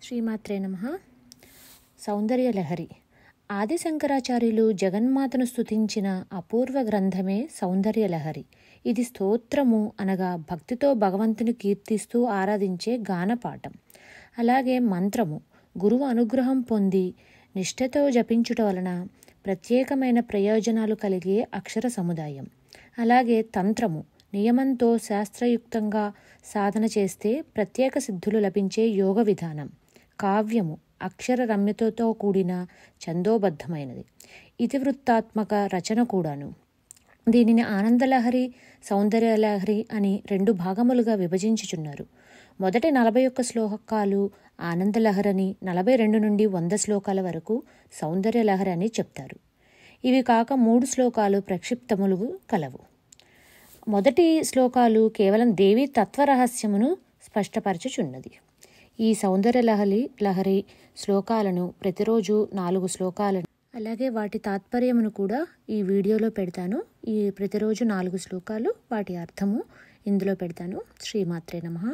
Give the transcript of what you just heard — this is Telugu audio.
శ్రీమాత్రే నమః. సౌందర్యలహరి. ఆదిశంకరాచార్యులు జగన్మాతను స్తుతించిన అపూర్వ గ్రంథమే సౌందర్యలహరి. ఇది స్తోత్రము అనగా భక్తితో భగవంతుని కీర్తిస్తూ ఆరాధించే గానపాఠం. అలాగే మంత్రము గురువు అనుగ్రహం పొంది నిష్ఠతో జపించుట వలన ప్రత్యేకమైన ప్రయోజనాలు కలిగే అక్షర సముదాయం. అలాగే తంత్రము నియమంతో శాస్త్రయుక్తంగా సాధన చేస్తే ప్రత్యేక సిద్ధులు లభించే యోగ విధానం. కావ్యము అక్షర రమ్యతతో కూడిన ఛందోబద్ధమైనది. ఇతివృత్తాత్మక రచన కూడాను. దీనిని ఆనందలహరి, సౌందర్యలహరి అని 2 భాగములుగా విభజించుచున్నారు. మొదటి 41 శ్లోకాలు ఆనందలహరని, 42 నుండి 100 శ్లోకాల వరకు సౌందర్యలహరి అని చెప్తారు. ఇవి కాక 3 శ్లోకాలు ప్రక్షిప్తములు కలవు. మొదటి శ్లోకాలు కేవలం దేవీ తత్వరహస్యమును స్పష్టపరచుచున్నది. ఈ సౌందర్యలహరి శ్లోకాలను ప్రతిరోజు 4 శ్లోకాలను అలాగే వాటి తాత్పర్యమును కూడా ఈ వీడియోలో పెడతాను. ఈ ప్రతిరోజు 4 శ్లోకాలు వాటి అర్థము ఇందులో పెడతాను. శ్రీమాత్రే నమః.